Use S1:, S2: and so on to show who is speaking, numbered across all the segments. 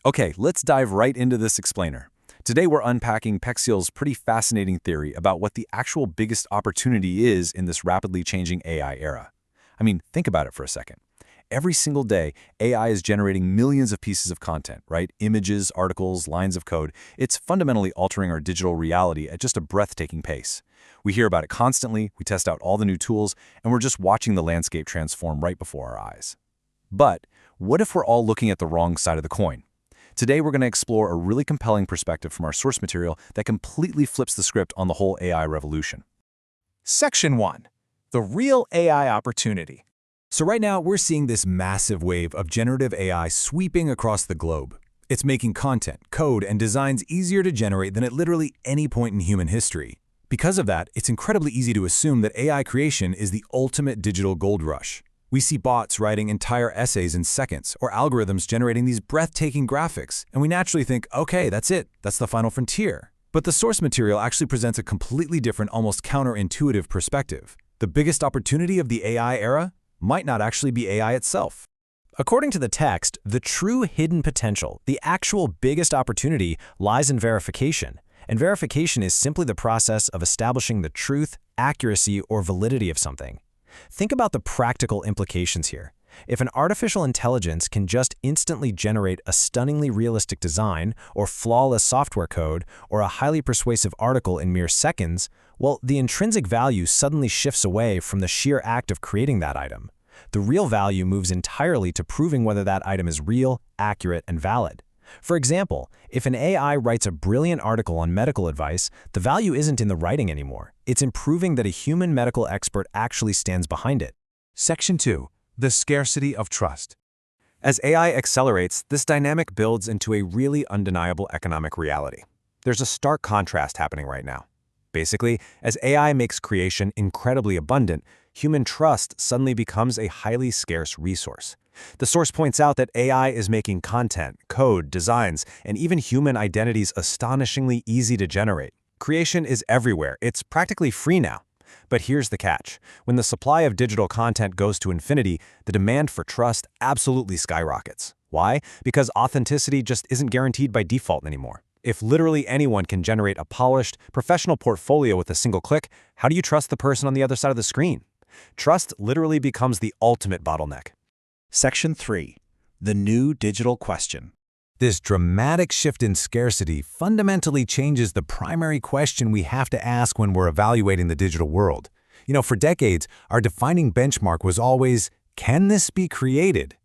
S1: Okay, let's dive right into this explainer. Today we're unpacking Pexelle's pretty fascinating theory about what the actual biggest opportunity is in this rapidly changing AI era. I mean, think about it for a second. Every single day, AI is generating millions of pieces of content, right? Images, articles, lines of code. It's fundamentally altering our digital reality at just a breathtaking pace. We hear about it constantly, we test out all the new tools, and we're just watching the landscape transform right before our eyes. But what if we're all looking at the wrong side of the coin? Today, we're going to explore a really compelling perspective from our source material that completely flips the script on the whole AI revolution.
S2: Section 1. The Real AI Opportunity.
S3: So right now, we're seeing this massive wave of generative AI sweeping across the globe. It's making content, code, and designs easier to generate than at literally any point in human history. Because of that, it's incredibly easy to assume that AI creation is the ultimate digital gold rush. We see bots writing entire essays in seconds, or algorithms generating these breathtaking graphics, and we naturally think, okay, that's it, that's the final frontier. But the source material actually presents a completely different, almost counterintuitive perspective. The biggest opportunity of the AI era might not actually be AI itself.
S4: According to the text, the true hidden potential, the actual biggest opportunity, lies in verification. And verification is simply the process of establishing the truth, accuracy, or validity of something. Think about the practical implications here. If an artificial intelligence can just instantly generate a stunningly realistic design, or flawless software code, or a highly persuasive article in mere seconds, well, the intrinsic value suddenly shifts away from the sheer act of creating that item. The real value moves entirely to proving whether that item is real, accurate, and valid. For example, if an AI writes a brilliant article on medical advice, the value isn't in the writing anymore. It's in proving that a human medical expert actually stands behind it.
S2: Section 2. The Scarcity of Trust.
S1: As AI accelerates, this dynamic builds into a really undeniable economic reality. There's a stark contrast happening right now. Basically, as AI makes creation incredibly abundant, human trust suddenly becomes a highly scarce resource. The source points out that AI is making content, code, designs, and even human identities astonishingly easy to generate. Creation is everywhere. It's practically free now. But here's the catch. When the supply of digital content goes to infinity, the demand for trust absolutely skyrockets. Why? Because authenticity just isn't guaranteed by default anymore. If literally anyone can generate a polished, professional portfolio with a single click, how do you trust the person on the other side of the screen? Trust literally becomes the ultimate bottleneck.
S2: Section 3. The New Digital Question.
S3: This dramatic shift in scarcity fundamentally changes the primary question we have to ask when we're evaluating the digital world. For decades, our defining benchmark was always, can this be created?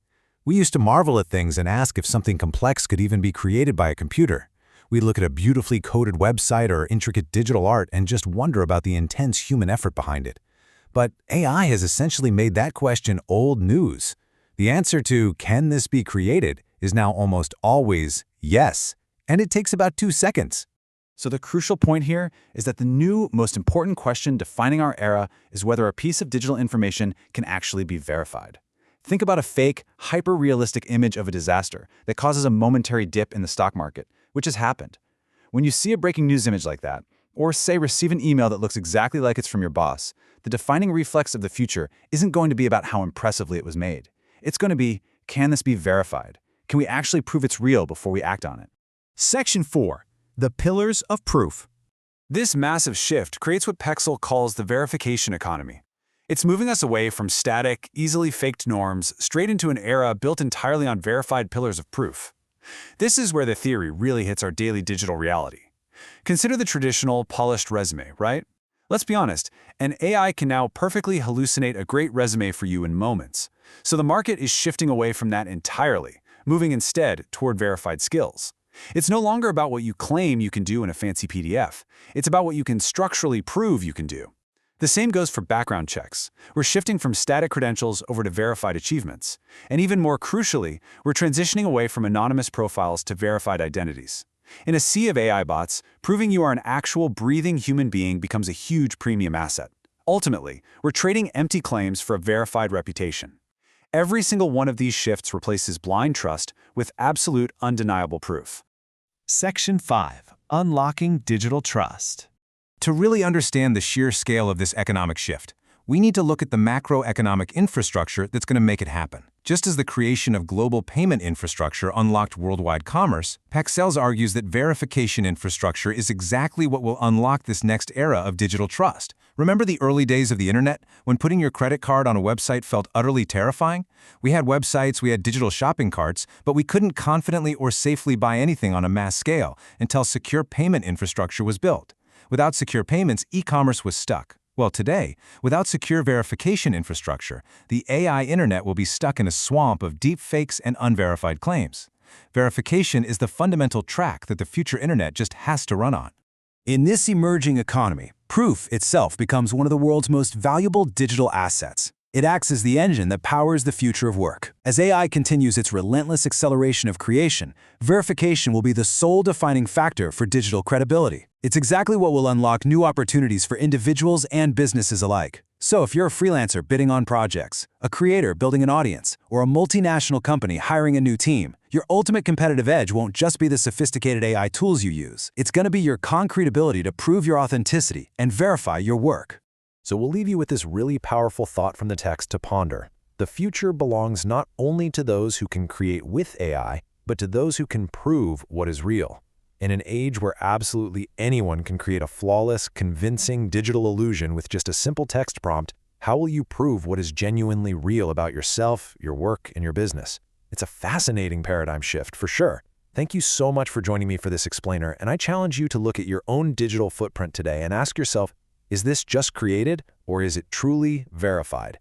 S3: We used to marvel at things and ask if something complex could even be created by a computer. We'd look at a beautifully coded website or intricate digital art and just wonder about the intense human effort behind it. But AI has essentially made that question old news. The answer to, can this be created, is now almost always yes, and it takes about 2 seconds.
S2: So the crucial point here is that the new, most important question defining our era is whether a piece of digital information can actually be verified. Think about a fake, hyper-realistic image of a disaster that causes a momentary dip in the stock market, which has happened. When you see a breaking news image like that, or say receive an email that looks exactly like it's from your boss, the defining reflex of the future isn't going to be about how impressively it was made. It's going to be, can this be verified? Can we actually prove it's real before we act on it?
S3: Section 4. The Pillars of Proof.
S1: This massive shift creates what Pexelle calls the verification economy. It's moving us away from static, easily faked norms straight into an era built entirely on verified pillars of proof. This is where the theory really hits our daily digital reality. Consider the traditional, polished resume, right? Let's be honest, an AI can now perfectly hallucinate a great resume for you in moments. So the market is shifting away from that entirely, moving instead toward verified skills. It's no longer about what you claim you can do in a fancy PDF. It's about what you can structurally prove you can do. The same goes for background checks. We're shifting from static credentials over to verified achievements. And even more crucially, we're transitioning away from anonymous profiles to verified identities. In a sea of AI bots, proving you are an actual breathing human being becomes a huge premium asset. Ultimately, we're trading empty claims for a verified reputation. Every single one of these shifts replaces blind trust with absolute, undeniable proof.
S2: Section 5. Unlocking Digital Trust.
S3: To really understand the sheer scale of this economic shift, we need to look at the macroeconomic infrastructure that's going to make it happen. Just as the creation of global payment infrastructure unlocked worldwide commerce, Pexelle argues that verification infrastructure is exactly what will unlock this next era of digital trust. Remember the early days of the internet, when putting your credit card on a website felt utterly terrifying? We had websites, we had digital shopping carts, but we couldn't confidently or safely buy anything on a mass scale until secure payment infrastructure was built. Without secure payments, e-commerce was stuck. Well, today, without secure verification infrastructure, the AI internet will be stuck in a swamp of deep fakes and unverified claims. Verification is the fundamental track that the future internet just has to run on.
S2: In this emerging economy, proof itself becomes one of the world's most valuable digital assets. It acts as the engine that powers the future of work. As AI continues its relentless acceleration of creation, verification will be the sole defining factor for digital credibility. It's exactly what will unlock new opportunities for individuals and businesses alike. So if you're a freelancer bidding on projects, a creator building an audience, or a multinational company hiring a new team, your ultimate competitive edge won't just be the sophisticated AI tools you use. It's going to be your concrete ability to prove your authenticity and verify your work.
S4: So we'll leave you with this really powerful thought from the text to ponder. The future belongs not only to those who can create with AI, but to those who can prove what is real. In an age where absolutely anyone can create a flawless, convincing digital illusion with just a simple text prompt, how will you prove what is genuinely real about yourself, your work, and your business? It's a fascinating paradigm shift, for sure. Thank you so much for joining me for this explainer, and I challenge you to look at your own digital footprint today and ask yourself, is this just created, or is it truly verified?